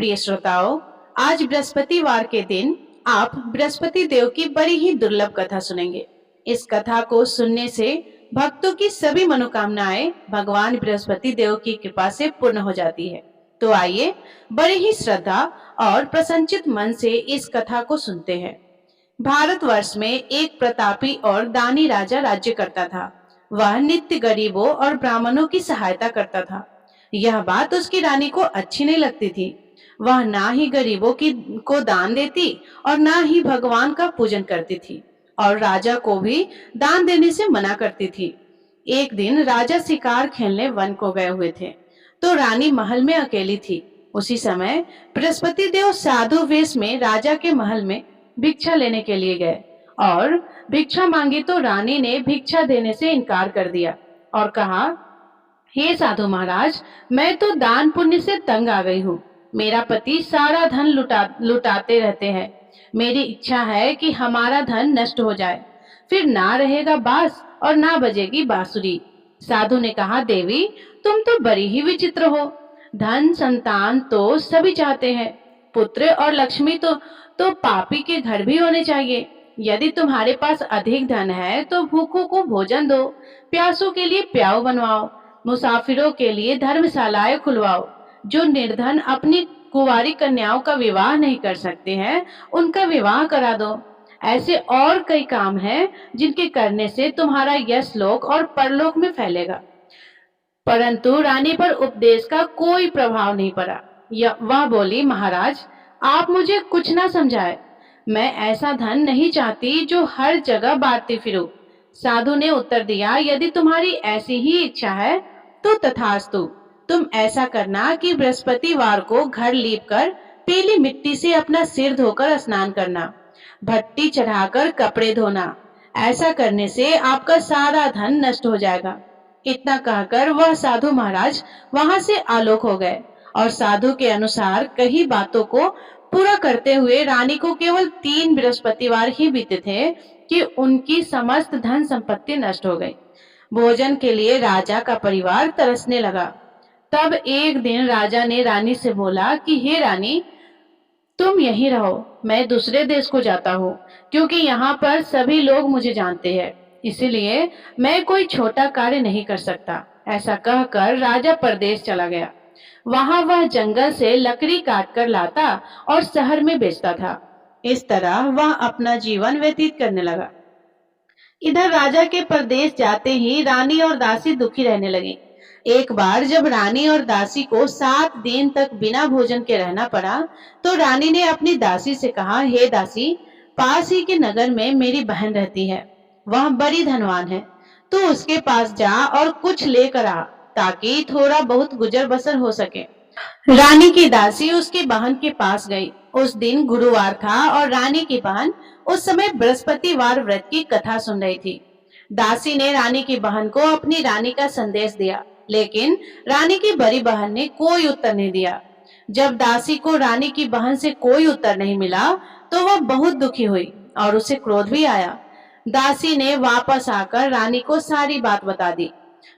प्रिय श्रोताओं, आज बृहस्पतिवार के दिन आप बृहस्पति देव की बड़ी ही दुर्लभ कथा सुनेंगे। इस कथा को सुनने से भक्तों की सभी मनोकामनाएं भगवान बृहस्पति देव की कृपा से पूर्ण हो जाती है। तो आइए बड़े ही श्रद्धा और प्रसन्नचित मन से इस कथा को सुनते हैं। भारतवर्ष में एक प्रतापी और दानी राजा राज्य करता था। वह नित्य गरीबों और ब्राह्मणों की सहायता करता था। यह बात उसकी रानी को अच्छी नहीं लगती थी। वह ना ही गरीबों को दान देती और ना ही भगवान का पूजन करती थी और राजा को भी दान देने से मना करती थी। एक दिन राजा शिकार खेलने वन को गए हुए थे, तो रानी महल में अकेली थी। उसी समय बृहस्पति देव साधु वेश में राजा के महल में भिक्षा लेने के लिए गए और भिक्षा मांगी तो रानी ने भिक्षा देने से इनकार कर दिया और कहा, हे साधु महाराज, मैं तो दान पुण्य से तंग आ गई हूँ। मेरा पति सारा धन लुटाते रहते हैं। मेरी इच्छा है कि हमारा धन नष्ट हो जाए, फिर ना रहेगा बांस और ना बजेगी बांसुरी। साधु ने कहा, देवी तुम तो बड़ी ही विचित्र हो। धन संतान तो सभी चाहते हैं, पुत्र और लक्ष्मी तो पापी के घर भी होने चाहिए। यदि तुम्हारे पास अधिक धन है तो भूखों को भोजन दो, प्यासों के लिए प्याऊ बनवाओ, मुसाफिरों के लिए धर्मशालाएं खुलवाओ। जो निर्धन अपनी कुंवारी कन्याओं का विवाह नहीं कर सकते हैं, उनका विवाह करा दो। ऐसे और कई काम हैं जिनके करने से तुम्हारा यश लोक और परलोक में फैलेगा। परंतु रानी पर उपदेश का कोई प्रभाव नहीं पड़ा। वह बोली, महाराज आप मुझे कुछ ना समझाए। मैं ऐसा धन नहीं चाहती जो हर जगह बांटती फिरूं। साधु ने उत्तर दिया, यदि तुम्हारी ऐसी ही इच्छा है तो तथास्तु। तुम ऐसा करना कि बृहस्पतिवार को घर लीपकर पीली मिट्टी से अपना सिर धोकर स्नान करना, भट्टी चढ़ाकर कपड़े धोना। ऐसा करने से आपका सारा धन नष्ट हो जाएगा। इतना कहकर वह साधु महाराज वहां से आलोक हो गए और साधु के अनुसार कई बातों को पूरा करते हुए रानी को केवल 3 बृहस्पतिवार ही बीते थे कि उनकी समस्त धन संपत्ति नष्ट हो गई। भोजन के लिए राजा का परिवार तरसने लगा। तब एक दिन राजा ने रानी से बोला कि हे रानी, तुम यहीं रहो, मैं दूसरे देश को जाता हूँ, क्योंकि यहाँ पर सभी लोग मुझे जानते हैं, इसीलिए मैं कोई छोटा कार्य नहीं कर सकता। ऐसा कहकर राजा परदेश चला गया। वहां वह जंगल से लकड़ी काटकर लाता और शहर में बेचता था। इस तरह वह अपना जीवन व्यतीत करने लगा। इधर राजा के परदेश जाते ही रानी और दासी दुखी रहने लगी। एक बार जब रानी और दासी को 7 दिन तक बिना भोजन के रहना पड़ा, तो रानी ने अपनी दासी से कहा, हे दासी, पास ही के नगर में मेरी बहन रहती है, वह बड़ी धनवान है। तू उसके पास जा और कुछ लेकर आ, ताकि थोड़ा बहुत गुजर बसर हो सके। रानी की दासी उसकी बहन के पास गई। उस दिन गुरुवार था और रानी की बहन उस समय बृहस्पतिवार व्रत की कथा सुन रही थी। दासी ने रानी की बहन को अपनी रानी का संदेश दिया, लेकिन रानी की बड़ी बहन ने कोई उत्तर नहीं दिया। जब दासी को रानी की बहन से कोई उत्तर नहीं मिला तो वह बहुत दुखी हुई और उसे क्रोध भी आया। दासी ने वापस आकर रानी को सारी बात बता दी।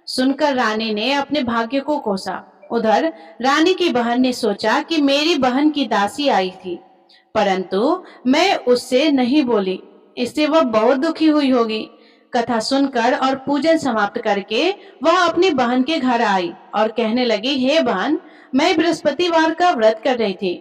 सुनकर रानी ने अपने भाग्य को कोसा। उधर रानी की बहन ने सोचा कि मेरी बहन की दासी आई थी, परंतु मैं उससे नहीं बोली, इससे वह बहुत दुखी हुई होगी। कथा सुनकर और पूजन समाप्त करके वह अपनी बहन के घर आई और कहने लगी, हे बहन, मैं बृहस्पतिवार का व्रत कर रही थी।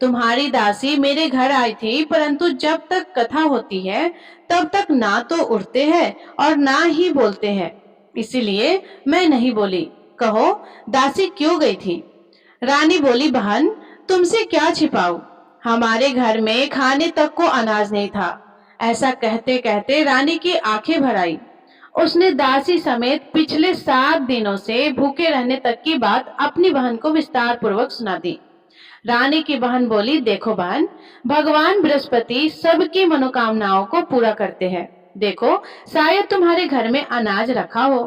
तुम्हारी दासी मेरे घर आई थी, परंतु जब तक कथा होती है तब तक ना तो उठते हैं और ना ही बोलते हैं, इसीलिए मैं नहीं बोली। कहो दासी क्यों गई थी? रानी बोली, बहन तुमसे क्या छिपाऊं, हमारे घर में खाने तक को अनाज नहीं था। ऐसा कहते कहते रानी की आंखें भर आई। उसने दासी समेत पिछले 7 दिनों से भूखे रहने तक की बात अपनी बहन को विस्तार पूर्वक सुना दी। रानी की बहन बोली, देखो बहन, भगवान बृहस्पति सबकी मनोकामनाओं को पूरा करते हैं। देखो शायद तुम्हारे घर में अनाज रखा हो।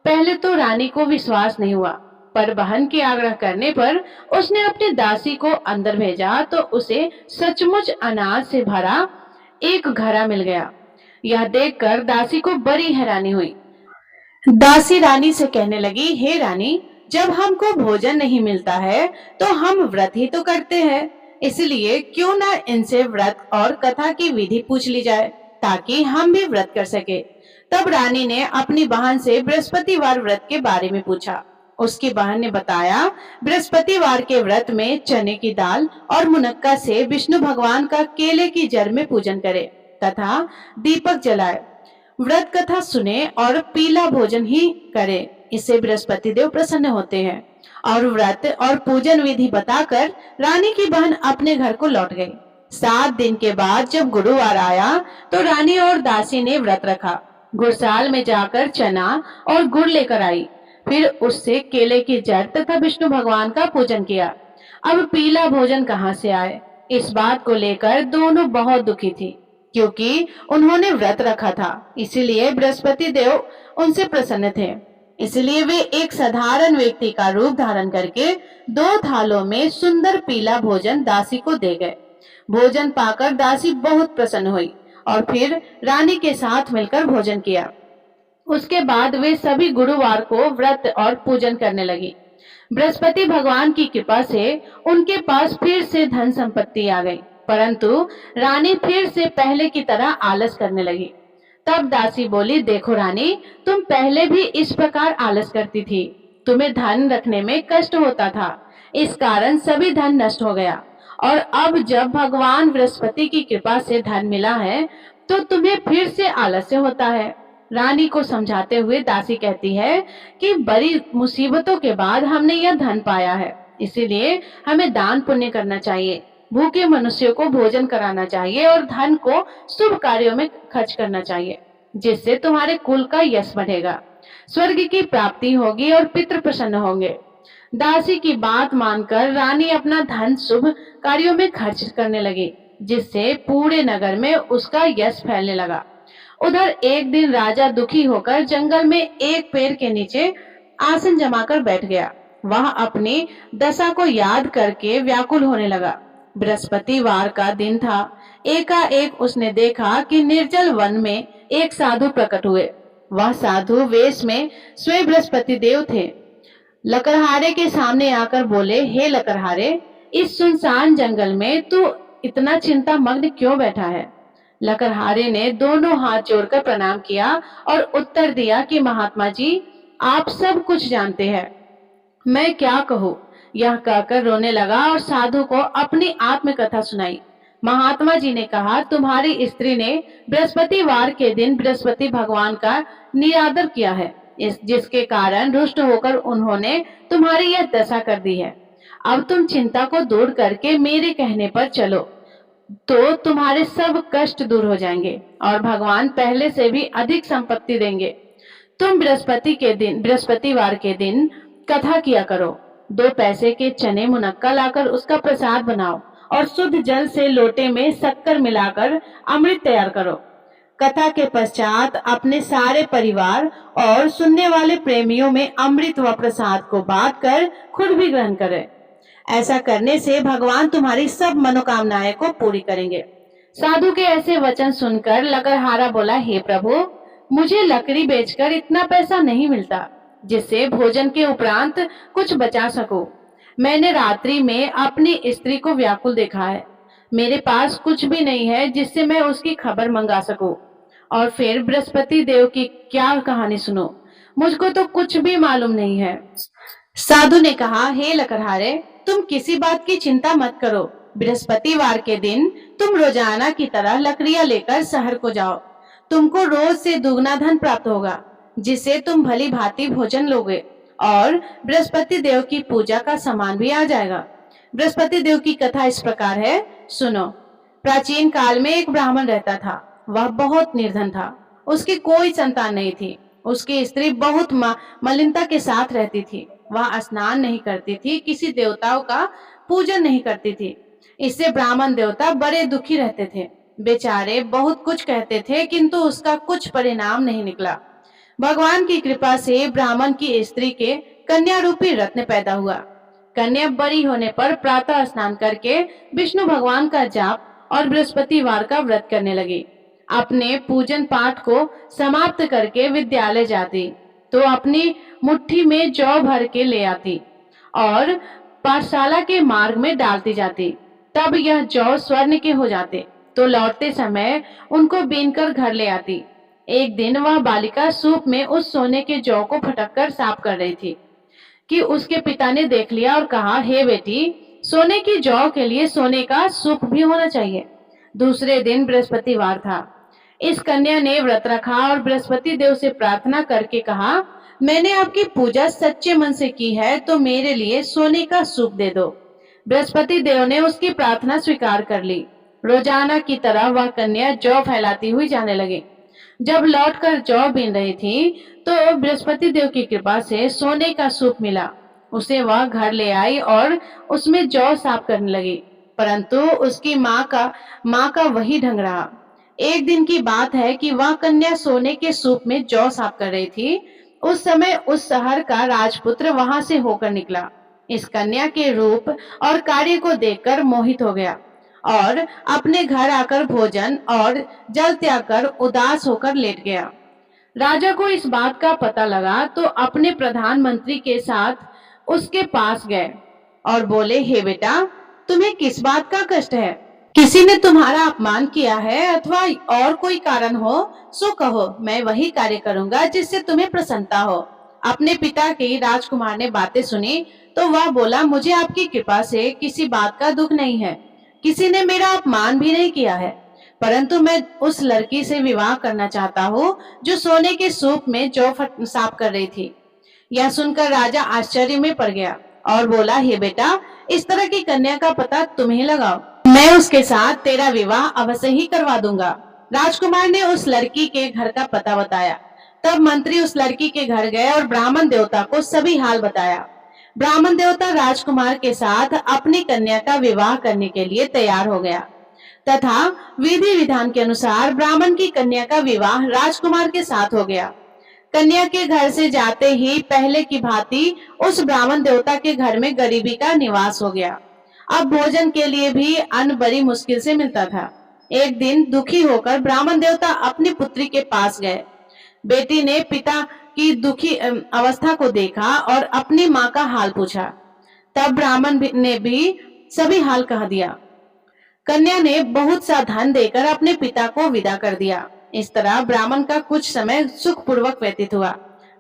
पहले तो रानी को विश्वास नहीं हुआ, पर बहन के आग्रह करने पर उसने अपनी दासी को अंदर भेजा तो उसे सचमुच अनाज से भरा एक घड़ा मिल गया। यह देखकर दासी को बड़ी हैरानी हुई। दासी रानी से कहने लगी, हे रानी, जब हमको भोजन नहीं मिलता है तो हम व्रत ही तो करते हैं, इसलिए क्यों ना इनसे व्रत और कथा की विधि पूछ ली जाए ताकि हम भी व्रत कर सके। तब रानी ने अपनी बहन से बृहस्पतिवार व्रत के बारे में पूछा। उसकी बहन ने बताया, बृहस्पतिवार के व्रत में चने की दाल और मुनक्का से विष्णु भगवान का केले की जड़ में पूजन करे तथा दीपक जलाए, व्रत कथा सुने और पीला भोजन ही करे। इससे बृहस्पति देव प्रसन्न होते हैं। और व्रत और पूजन विधि बताकर रानी की बहन अपने घर को लौट गई। 7 दिन के बाद जब गुरुवार आया तो रानी और दासी ने व्रत रखा। गुड़साल में जाकर चना और गुड़ लेकर आई, फिर उससे केले की जड़ तथा विष्णु भगवान का पूजन किया। अब पीला भोजन कहाँ से आए, इस बात को लेकर दोनों बहुत दुखी थी, क्योंकि उन्होंने व्रत रखा था, इसीलिए बृहस्पति देव उनसे प्रसन्न थे। इसलिए वे एक साधारण व्यक्ति का रूप धारण करके 2 थालों में सुंदर पीला भोजन दासी को दे गए। भोजन पाकर दासी बहुत प्रसन्न हुई और फिर रानी के साथ मिलकर भोजन किया। उसके बाद वे सभी गुरुवार को व्रत और पूजन करने लगी। बृहस्पति भगवान की कृपा से उनके पास फिर से धन संपत्ति आ गई, परंतु रानी फिर से पहले की तरह आलस करने लगी। तब दासी बोली, देखो रानी, तुम पहले भी इस प्रकार आलस करती थी, तुम्हें धन रखने में कष्ट होता था, इस कारण सभी धन नष्ट हो गया, और अब जब भगवान बृहस्पति की कृपा से धन मिला है तो तुम्हें फिर से आलस्य होता है। रानी को समझाते हुए दासी कहती है कि बड़ी मुसीबतों के बाद हमने यह धन पाया है, इसीलिए हमें दान पुण्य करना चाहिए, भूखे मनुष्यों को भोजन कराना चाहिए और धन को शुभ कार्यों में खर्च करना चाहिए, जिससे तुम्हारे कुल का यश बढ़ेगा, स्वर्ग की प्राप्ति होगी और पितृ प्रसन्न होंगे। दासी की बात मानकर रानी अपना धन शुभ कार्यों में खर्च करने लगी, जिससे पूरे नगर में उसका यश फैलने लगा। उधर एक दिन राजा दुखी होकर जंगल में एक पेड़ के नीचे आसन जमाकर बैठ गया। वह अपनी दशा को याद करके व्याकुल होने लगा। बृहस्पतिवार का दिन था। एकाएक उसने देखा कि निर्जल वन में एक साधु प्रकट हुए। वह साधु वेश में स्वयं बृहस्पति देव थे। लकड़हारे के सामने आकर बोले, हे लकड़हारे, इस सुनसान जंगल में तू इतना चिंता मग्न क्यों बैठा है? लकड़हारे ने दोनों हाथ जोड़कर प्रणाम किया और उत्तर दिया कि महात्मा जी, आप सब कुछ जानते हैं, मैं क्या कहूँ। यह कहकर रोने लगा और साधु को अपनी आत्मकथा सुनाई। महात्मा जी ने कहा, तुम्हारी स्त्री ने बृहस्पतिवार के दिन बृहस्पति भगवान का निरादर किया है, जिसके कारण रुष्ट होकर उन्होंने तुम्हारी यह दशा कर दी है। अब तुम चिंता को दूर करके मेरे कहने पर चलो तो तुम्हारे सब कष्ट दूर हो जाएंगे और भगवान पहले से भी अधिक संपत्ति देंगे। तुम बृहस्पतिवार के दिन कथा किया करो। 2 पैसे के चने मुनक्का लाकर उसका प्रसाद बनाओ और शुद्ध जल से लोटे में शक्कर मिलाकर अमृत तैयार करो। कथा के पश्चात अपने सारे परिवार और सुनने वाले प्रेमियों में अमृत व प्रसाद को बांटकर खुद भी ग्रहण करें। ऐसा करने से भगवान तुम्हारी सब मनोकामनाएं को पूरी करेंगे। साधु के ऐसे वचन सुनकर लकड़हारा बोला, हे प्रभु, मुझे लकड़ी बेचकर इतना पैसा नहीं मिलता जिससे भोजन के उपरांत कुछ बचा सकूं। मैंने रात्रि में अपनी स्त्री को व्याकुल देखा है। मेरे पास कुछ भी नहीं है जिससे मैं उसकी खबर मंगा सकूं। और फिर बृहस्पति देव की क्या कहानी सुनो, मुझको तो कुछ भी मालूम नहीं है। साधु ने कहा, हे लकड़हारे, तुम किसी बात की चिंता मत करो। बृहस्पतिवार के दिन तुम रोजाना की तरह लकड़ियां लेकर शहर को जाओ। तुमको रोज से दुगना धन प्राप्त होगा, जिससे तुम भली भांति भोजन लोगे और बृहस्पति देव की पूजा का सामान भी आ जाएगा। बृहस्पति देव की कथा इस प्रकार है, सुनो। प्राचीन काल में एक ब्राह्मण रहता था। वह बहुत निर्धन था। उसकी कोई संतान नहीं थी। उसकी स्त्री बहुत मलिनता के साथ रहती थी। वह स्नान नहीं करती थी, किसी देवताओं का पूजन नहीं करती थी। इससे ब्राह्मण देवता बड़े दुखी रहते थे। बेचारे बहुत कुछ कहते थे, किंतु उसका कुछ परिणाम नहीं निकला। भगवान की कृपा से ब्राह्मण की स्त्री के कन्या रूपी रत्न पैदा हुआ। कन्या बड़ी होने पर प्रातः स्नान करके विष्णु भगवान का जाप और बृहस्पतिवार का व्रत करने लगी। अपने पूजन पाठ को समाप्त करके विद्यालय जाती तो अपनी मुट्ठी में जौ भर के ले आती और पाठशाला के मार्ग में डालती जाती। तब यह जौ स्वर्ण के हो जाते, तो लौटते समय उनको बीनकर घर ले आती। एक दिन वह बालिका सूप में उस सोने के जौ को फटककर साफ कर रही थी कि उसके पिता ने देख लिया और कहा, हे बेटी, सोने की जौ के लिए सोने का सूप भी होना चाहिए। दूसरे दिन बृहस्पतिवार था। इस कन्या ने व्रत रखा और बृहस्पति देव से प्रार्थना करके कहा, मैंने आपकी पूजा सच्चे मन से की है, तो मेरे लिए सोने का सूप दे दो। बृहस्पति देव ने उसकी प्रार्थना स्वीकार कर ली। रोजाना की तरह वह कन्या जौ फैलाती हुई जाने लगी। जब लौटकर जौ बीन रही थी, तो बृहस्पति देव की कृपा से सोने का सूप मिला। उसे वह घर ले आई और उसमें जौ साफ करने लगी, परंतु उसकी माँ का वही ढंग रहा। एक दिन की बात है कि वह कन्या सोने के सूप में जौ साफ कर रही थी। उस समय उस शहर का राजपुत्र वहां से होकर निकला। इस कन्या के रूप और कार्य को देखकर मोहित हो गया और अपने घर आकर भोजन और जल त्याग कर उदास होकर लेट गया। राजा को इस बात का पता लगा तो अपने प्रधानमंत्री के साथ उसके पास गए और बोले, हे बेटा, तुम्हें किस बात का कष्ट है? किसी ने तुम्हारा अपमान किया है अथवा और कोई कारण हो सो कहो, मैं वही कार्य करूंगा जिससे तुम्हें प्रसन्नता हो। अपने पिता की राजकुमार ने बातें सुनी तो वह बोला, मुझे आपकी कृपा से किसी बात का दुख नहीं है, किसी ने मेरा अपमान भी नहीं किया है, परंतु मैं उस लड़की से विवाह करना चाहता हूँ जो सोने के सूप में जौ साफ कर रही थी। यह सुनकर राजा आश्चर्य में पड़ गया और बोला, हे बेटा, इस तरह की कन्या का पता तुम्हें लगाओ, मैं उसके साथ तेरा विवाह अवश्य ही करवा दूंगा। राजकुमार ने उस लड़की के घर का पता बताया। तब मंत्री उस लड़की के घर गए और ब्राह्मण देवता को सभी हाल बताया। ब्राह्मण देवता राजकुमार के साथ अपनी कन्या का विवाह करने के लिए तैयार हो गया तथा विधि विधान के अनुसार ब्राह्मण की कन्या का विवाह राजकुमार के साथ हो गया। कन्या के घर से जाते ही पहले की भांति उस ब्राह्मण देवता के घर में गरीबी का निवास हो गया। अब भोजन के लिए भी अन्न बड़ी मुश्किल से मिलता था। एक दिन दुखी होकर ब्राह्मण देवता अपनी पुत्री के पास गए। बेटी ने पिता की दुखी अवस्था को देखा और अपनी माँ का हाल पूछा। तब ब्राह्मण ने भी सभी हाल कह दिया। कन्या ने बहुत सा धन देकर अपने पिता को विदा कर दिया। इस तरह ब्राह्मण का कुछ समय सुखपूर्वक व्यतीत हुआ।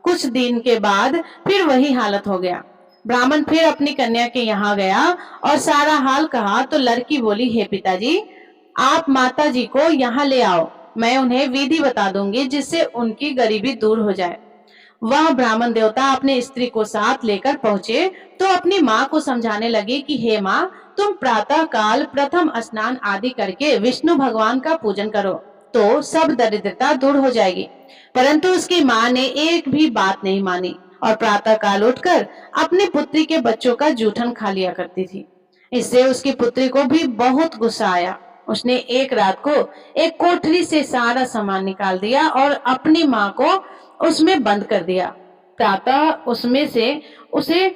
कुछ दिन के बाद फिर वही हालत हो गया। ब्राह्मण फिर अपनी कन्या के यहाँ गया और सारा हाल कहा तो लड़की बोली, हे पिताजी, आप माता जी को यहाँ ले आओ, मैं उन्हें विधि बता दूंगी जिससे उनकी गरीबी दूर हो जाए। वह ब्राह्मण देवता अपनी स्त्री को साथ लेकर पहुंचे तो अपनी माँ को समझाने लगे कि हे माँ, तुम प्रातः काल प्रथम स्नान आदि करके विष्णु भगवान का पूजन करो तो सब दरिद्रता दूर हो जाएगी। परंतु उसकी माँ ने एक भी बात नहीं मानी और प्रातः काल उठकर अपनी पुत्री के बच्चों का जूठन खा लिया करती थी। इससे उसकी पुत्री को भी बहुत गुस्सा आया। उसने एक रात को एक कोठरी से सारा सामान निकाल दिया और अपनी माँ को उसमें बंद कर दिया। प्रातः उसमें से उसे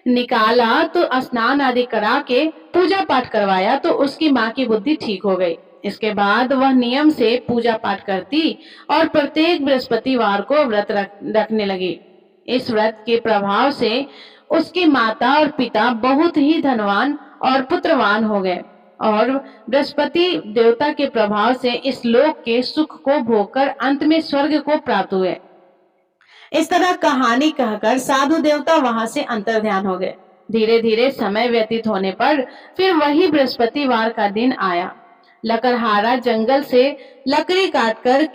निकाला तो स्नान आदि करा के पूजा पाठ करवाया तो उसकी माँ की बुद्धि ठीक हो गई। इसके बाद वह नियम से पूजा पाठ करती और प्रत्येक बृहस्पतिवार को व्रत रखने लगी। इस व्रत के प्रभाव से उसकी माता और पिता बहुत ही धनवान और पुत्रवान हो गए और बृहस्पति देवता के प्रभाव से इस लोक के सुख को भोगकर अंत में स्वर्ग को प्राप्त हुए। इस तरह कहानी कहकर साधु देवता वहां से अंतर्ध्यान हो गए। धीरे धीरे समय व्यतीत होने पर फिर वही बृहस्पतिवार का दिन आया। लकड़हारा जंगल से लकड़ी काटकर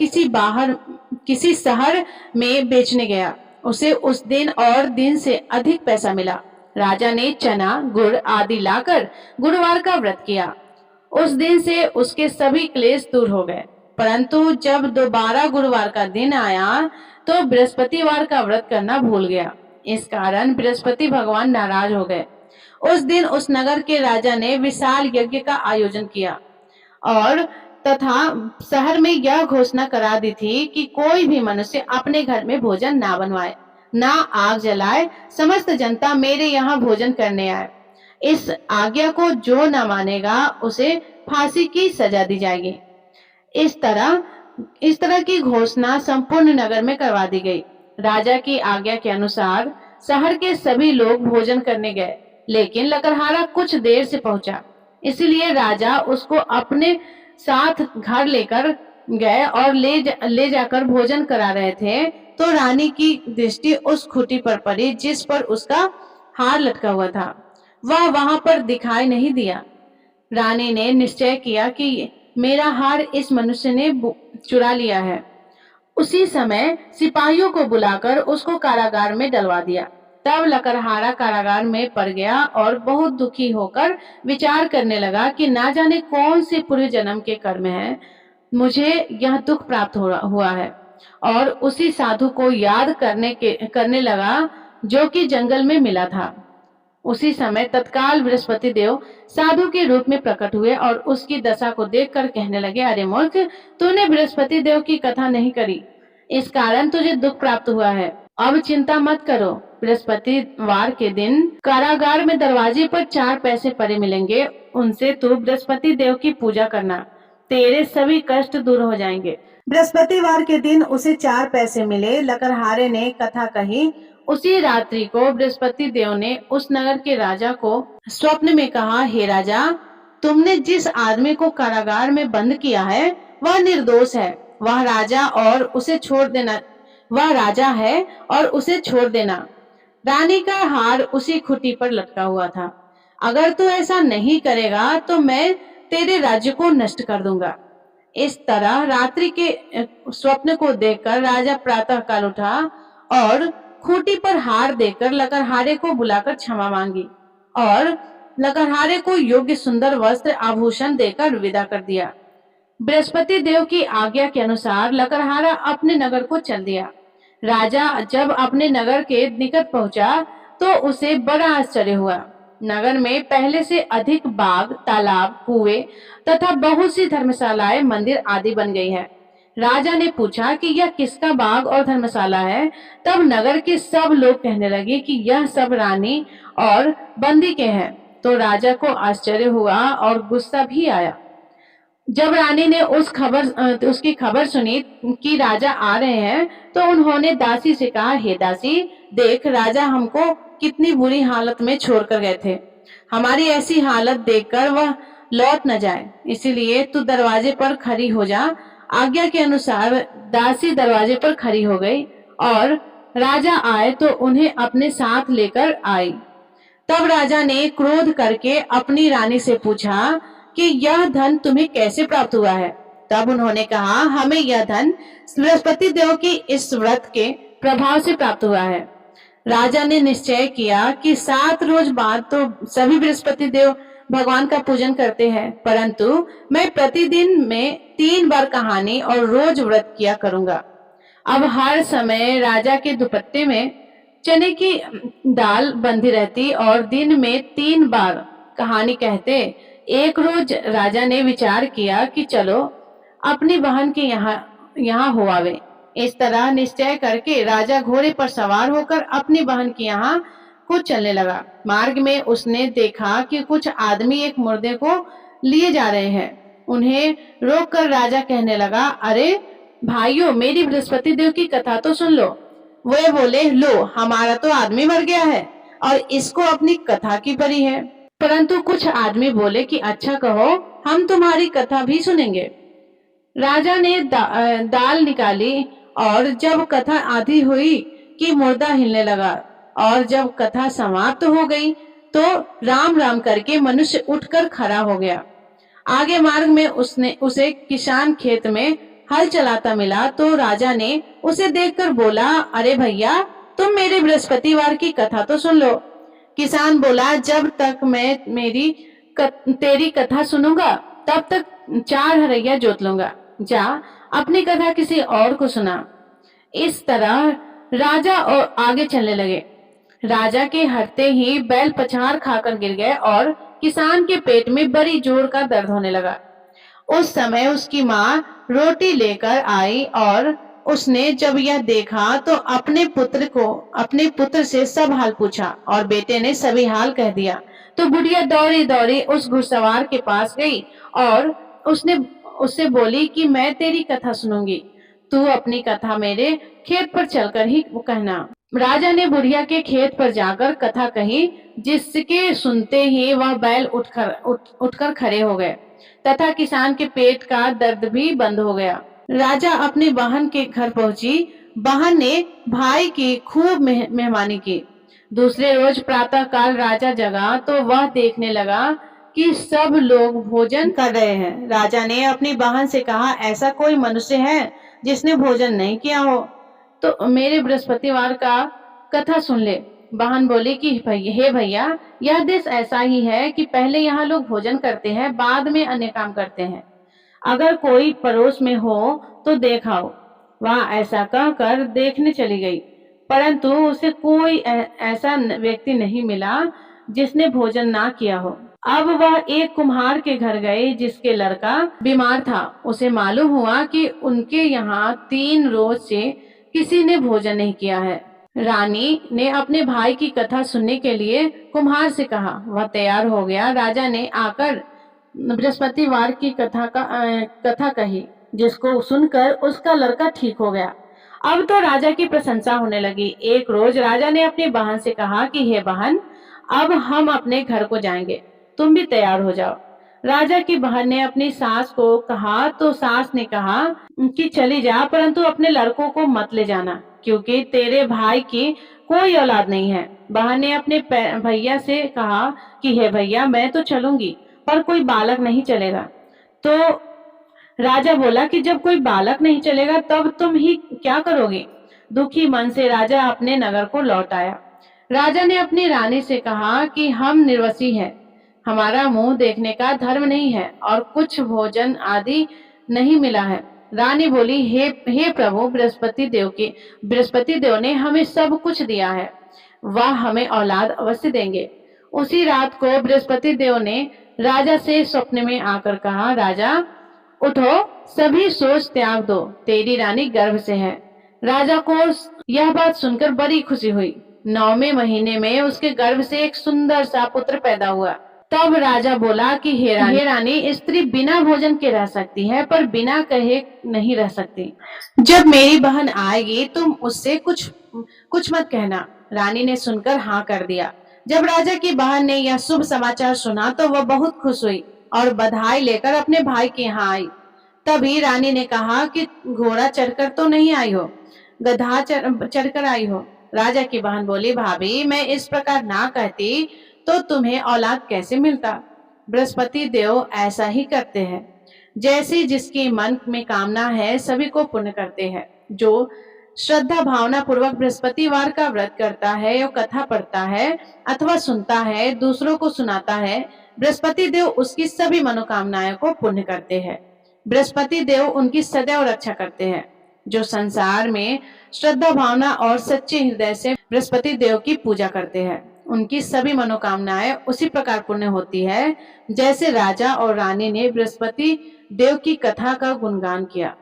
किसी शहर में बेचने गया। उसे उस दिन और दिन से अधिक पैसा मिला। राजा ने चना गुड़ आदि लाकर गुरुवार का व्रत किया। उस दिन से उसके सभी क्लेश दूर हो गए। परंतु जब दोबारा गुरुवार का दिन आया तो बृहस्पतिवार का व्रत करना भूल गया। इस कारण बृहस्पति भगवान नाराज हो गए। उस दिन उस नगर के राजा ने विशाल यज्ञ का आयोजन किया और तथा शहर में यह घोषणा करा दी थी कि कोई भी मनुष्य अपने घर में भोजन ना बनवाए, ना आग जलाए, समस्त जनता मेरे यहाँ भोजन करने आए। इस आज्ञा को जो न मानेगा उसे फांसी की सजा दी जाएगी। इस तरह की घोषणा संपूर्ण नगर में करवा दी गई। राजा की आज्ञा के अनुसार शहर के सभी लोग भोजन करने गए, लेकिन लकड़हारा कुछ देर से पहुंचा। इसलिए राजा उसको अपने साथ घर लेकर गए और ले जाकर भोजन करा रहे थे, तो रानी की दृष्टि उस खूंटी पर पड़ी जिस पर उसका हार लटका हुआ था। वह वहां पर दिखाई नहीं दिया। रानी ने निश्चय किया कि मेरा हार इस मनुष्य ने चुरा लिया है। उसी समय सिपाहियों को बुलाकर उसको कारागार में डलवा दिया। तब लकड़हारा कारागार में पड़ गया और बहुत दुखी होकर विचार करने लगा कि ना जाने कौन से पूर्व जन्म के कर्म हैं, मुझे यह दुख प्राप्त हुआ है। और उसी साधु को याद करने लगा जो कि जंगल में मिला था। उसी समय तत्काल बृहस्पति देव साधु के रूप में प्रकट हुए और उसकी दशा को देखकर कहने लगे, अरे मूर्ख, तूने बृहस्पति देव की कथा नहीं करी, इस कारण तुझे दुख प्राप्त हुआ है। अब चिंता मत करो, बृहस्पतिवार के दिन कारागार में दरवाजे पर 4 पैसे पड़े मिलेंगे, उनसे तू बृहस्पति देव की पूजा करना, तेरे सभी कष्ट दूर हो जाएंगे। बृहस्पतिवार के दिन उसे 4 पैसे मिले। लकड़हारे ने कथा कही। उसी रात्रि को बृहस्पति देव ने उस नगर के राजा को स्वप्न में कहा, हे राजा, तुमने जिस आदमी को कारागार में बंद किया है वह निर्दोष है, वह राजा है और उसे छोड़ देना। रानी का हार उसी खूंटी पर लटका हुआ था। अगर तू ऐसा नहीं करेगा तो मैं तेरे राज्य को नष्ट कर दूंगा। इस तरह रात्रि के स्वप्न को देखकर राजा प्रातः काल उठा और खूंटी पर हार देकर लकड़हारे को बुलाकर क्षमा मांगी और लकड़हारे को योग्य सुंदर वस्त्र आभूषण देकर विदा कर दिया। बृहस्पति देव की आज्ञा के अनुसार लकड़हारा अपने नगर को चल दिया। राजा जब अपने नगर के निकट पहुंचा तो उसे बड़ा आश्चर्य हुआ। नगर में पहले से अधिक बाग, तालाब, कुएं तथा बहुत सी धर्मशालाएं, मंदिर आदि बन गई है। राजा ने पूछा कि यह किसका बाग और धर्मशाला है। तब नगर के सब लोग कहने लगे कि यह सब रानी और बंदी के हैं। तो राजा को आश्चर्य हुआ और गुस्सा भी आया। जब रानी ने उसकी खबर सुनी कि राजा आ रहे हैं, तो उन्होंने दासी से कहा, हे दासी, देख, राजा हमको कितनी बुरी हालत में छोड़कर गए थे। हमारी ऐसी हालत देखकर वह लौट न जाए, इसीलिए तू दरवाजे पर खड़ी हो जा। आज्ञा के अनुसार दासी दरवाजे पर खड़ी हो गई और राजा आए तो उन्हें अपने साथ लेकर आई। तब राजा ने क्रोध करके अपनी रानी से पूछा कि यह धन तुम्हें कैसे प्राप्त हुआ है। तब उन्होंने कहा, हमें यह धन बृहस्पति देव की इस व्रत के प्रभाव से प्राप्त हुआ है। राजा ने निश्चय किया कि 7 रोज बाद तो सभी बृहस्पति देव भगवान का पूजन करते हैं, परंतु मैं प्रतिदिन में 3 बार कहानी और रोज व्रत किया करूंगा। अब हर समय राजा के दुपट्टे में चने की दाल बंधी रहती और दिन में 3 बार कहानी कहते। एक रोज राजा ने विचार किया कि चलो अपनी बहन के यहाँ हो आवे। इस तरह निश्चय करके राजा घोड़े पर सवार होकर अपनी बहन के यहाँ को चलने लगा। मार्ग में उसने देखा कि कुछ आदमी एक मुर्दे को लिए जा रहे हैं। उन्हें रोककर राजा कहने लगा, अरे भाइयों, मेरी बृहस्पति देव की कथा तो सुन लो। वे बोले, लो, हमारा तो आदमी मर गया है और इसको अपनी कथा की पड़ी है। परंतु कुछ आदमी बोले कि अच्छा कहो, हम तुम्हारी कथा भी सुनेंगे। राजा ने दाल निकाली और जब कथा आधी हुई कि मुर्दा हिलने लगा और जब कथा समाप्त हो गई तो राम राम करके मनुष्य उठकर खड़ा हो गया। आगे मार्ग में उसे किसान खेत में हल चलाता मिला तो राजा ने उसे देखकर बोला, अरे भैया, तुम मेरे बृहस्पतिवार की कथा तो सुन लो। किसान बोला, जब तक मैं तेरी कथा सुनूंगा तब तक 4 हरैया जोत लूंगा। जा अपनी कथा किसी और को सुना। इस तरह राजा और आगे चलने लगे। राजा के हटते ही बैल पछाड़ खाकर गिर गए और किसान के पेट में बड़ी जोर का दर्द होने लगा। उस समय उसकी माँ रोटी लेकर आई और उसने जब यह देखा तो अपने पुत्र से सब हाल पूछा और बेटे ने सभी हाल कह दिया। तो बुढ़िया दौड़ी दौड़ी उस घुड़सवार के पास गई और उससे बोली कि मैं तेरी कथा सुनूंगी, तू अपनी कथा मेरे खेत पर चलकर ही कहना। राजा ने बुढ़िया के खेत पर जाकर कथा कही, जिसके सुनते ही वह बैल उठकर खड़े हो गए तथा किसान के पेट का दर्द भी बंद हो गया। राजा अपनी बहन के घर पहुंची। बहन ने भाई की खूब मेहमानी की। दूसरे रोज प्रातः काल राजा जगा तो वह देखने लगा कि सब लोग भोजन कर रहे हैं। राजा ने अपनी बहन से कहा, ऐसा कोई मनुष्य है जिसने भोजन नहीं किया हो, तो मेरे बृहस्पतिवार का कथा सुन ले। बहन बोली कि हे भैया, यह देश ऐसा ही है कि पहले यहाँ लोग भोजन करते हैं, बाद में अन्य काम करते हैं। अगर कोई पड़ोस में हो तो देखाओ। वह ऐसा कहकर देखने चली गई, परंतु उसे कोई ऐसा व्यक्ति नहीं मिला जिसने भोजन ना किया हो। अब वह एक कुम्हार के घर गई जिसके लड़का बीमार था। उसे मालूम हुआ कि उनके यहाँ 3 रोज से किसी ने भोजन नहीं किया है। रानी ने अपने भाई की कथा सुनने के लिए कुम्हार से कहा। वह तैयार हो गया। राजा ने आकर बृहस्पतिवार की कथा कही, जिसको सुनकर उसका लड़का ठीक हो गया। अब तो राजा की प्रशंसा होने लगी। एक रोज राजा ने अपनी बहन से कहा कि हे बहन, अब हम अपने घर को जाएंगे, तुम भी तैयार हो जाओ। राजा की बहन ने अपनी सास को कहा तो सास ने कहा कि चली जा, परंतु अपने लड़कों को मत ले जाना, क्योंकि तेरे भाई की कोई औलाद नहीं है। बहन ने अपने भैया से कहा कि हे भैया, मैं तो चलूंगी, पर कोई बालक नहीं चलेगा। तो राजा बोला कि जब कोई बालक नहीं चलेगा तब तुम ही क्या करोगे। दुखी मन से राजा अपने नगर को लौट आया। राजा ने अपनी रानी से कहा कि हम निर्वसी हैं, हमारा मुंह देखने का धर्म नहीं है और कुछ भोजन आदि नहीं मिला है। रानी बोली, हे प्रभु, बृहस्पति देव ने हमें सब कुछ दिया है, वह हमें औलाद अवश्य देंगे। उसी रात को बृहस्पति देव ने राजा से स्वप्न में आकर कहा, राजा उठो, सभी सोच त्याग दो, तेरी रानी गर्भ से है। राजा को यह बात सुनकर बड़ी खुशी हुई। 9वें महीने में उसके गर्भ से एक सुंदर सा पुत्र पैदा हुआ। तब राजा बोला कि हे रानी, स्त्री बिना भोजन के रह सकती है, पर बिना कहे नहीं रह सकती। जब मेरी बहन आएगी तुम उससे कुछ मत कहना। रानी ने सुनकर हाँ कर दिया। जब राजा की बहन ने यह शुभ समाचार सुना तो वह बहुत खुश हुई और बधाई लेकर अपने भाई के यहाँ आई। तभी रानी ने कहा कि घोड़ा चढ़कर तो नहीं आई हो, गधा चढ़कर आई हो। राजा की बहन बोली, भाभी, मैं इस प्रकार ना कहती तो तुम्हें औलाद कैसे मिलता। बृहस्पति देव ऐसा ही करते हैं, जैसी जिसकी मन में कामना है सभी को पूर्ण करते हैं। जो श्रद्धा भावना पूर्वक बृहस्पतिवार का व्रत करता है या कथा पढ़ता है अथवा सुनता है, दूसरों को सुनाता है, बृहस्पति देव उसकी सभी मनोकामनाएं को पूर्ण करते हैं। बृहस्पति देव उनकी सदैव रक्षा करते हैं। जो संसार में श्रद्धा भावना और सच्चे हृदय से बृहस्पति देव की पूजा करते हैं, उनकी सभी मनोकामनाएं उसी प्रकार पूर्ण होती है जैसे राजा और रानी ने बृहस्पति देव की कथा का गुणगान किया।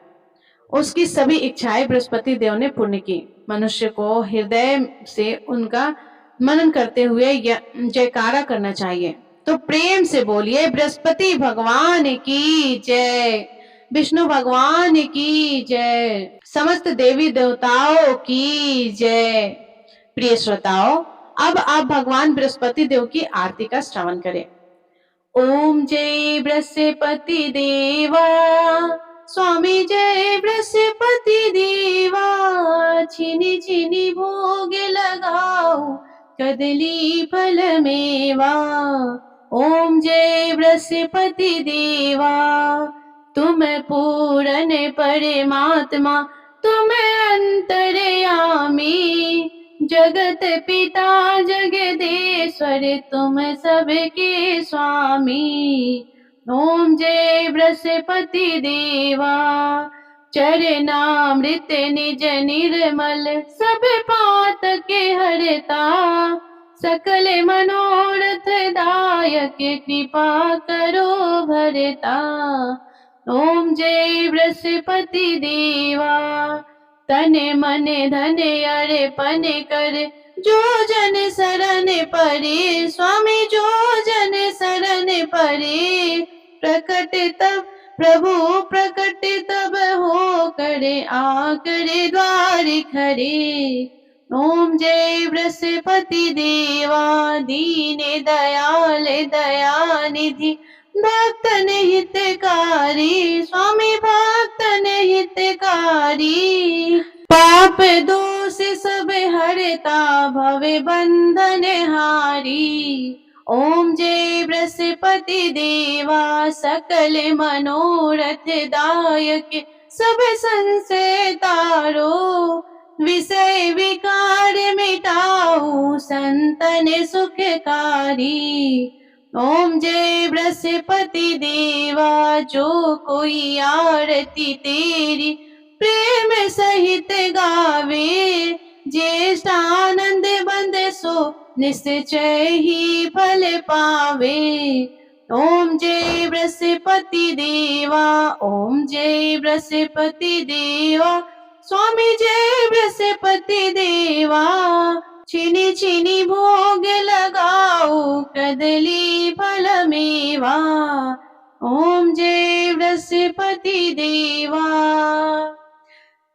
उसकी सभी इच्छाएं बृहस्पति देव ने पूर्ण की। मनुष्य को हृदय से उनका मनन करते हुए जयकारा करना चाहिए। तो प्रेम से बोलिए, बृहस्पति भगवान की जय, विष्णु भगवान की जय, समस्त देवी देवताओं की जय। प्रिय श्रोताओं, अब आप भगवान बृहस्पति देव की आरती का श्रवण करें। ओम जय बृहस्पति देवा, स्वामी जय बृहस्पति देवा, छिनी छिनी भोग लगाओ, कदली फल मेवा। ओम जय बृहस्पति देवा, तुम पूर्ण परमात्मा, तुम अंतर्यामी, जगत पिता जगदीश्वर, तुम सबके स्वामी। ओम जय बृहस्पति देवा, चरणामृत निज निर्मल, सब पातक हरता, सकल मनोरथ दायक, कृपा करो भरता। ओम जय बृहस्पति देवा, तन मन धन अर्पण कर, जो जन शरण परे, स्वामी जो जन शरण परे, प्रकट तब प्रभु प्रकट तब हो करे आकर द्वार खड़े। ओम जय बृहस्पति देवा दीन दयाल दयानिधि भक्तन हितकारी स्वामी भक्तन हितकारी। पाप दोष सब हरता भव बंधन हारी। ओम जय बृहस्पति देवा सकल मनोरथ दायक सब संशय तारो। विषय विकार मिटाऊ संतन सुखकारी। ओम जय बृहस्पति देवा जो कोई आरती तेरी प्रेम सहित गावे। ज्येष्ठ आनंद बंद सो निश्चय ही फल पावे। ओम जय बृहस्पति देवा ओम जय बृहस्पति देवा स्वामी जय बृहस्पति देवा। छिनी छिनी भोग लगाओ कदली फल मेवा। ओम जय बृहस्पति देवा।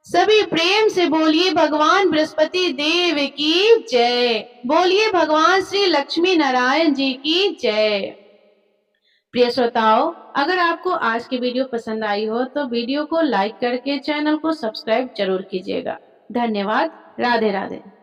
सभी प्रेम से बोलिए भगवान बृहस्पति देव की जय। बोलिए भगवान श्री लक्ष्मी नारायण जी की जय। प्रिय श्रोताओं, अगर आपको आज की वीडियो पसंद आई हो तो वीडियो को लाइक करके चैनल को सब्सक्राइब जरूर कीजिएगा। धन्यवाद। राधे राधे।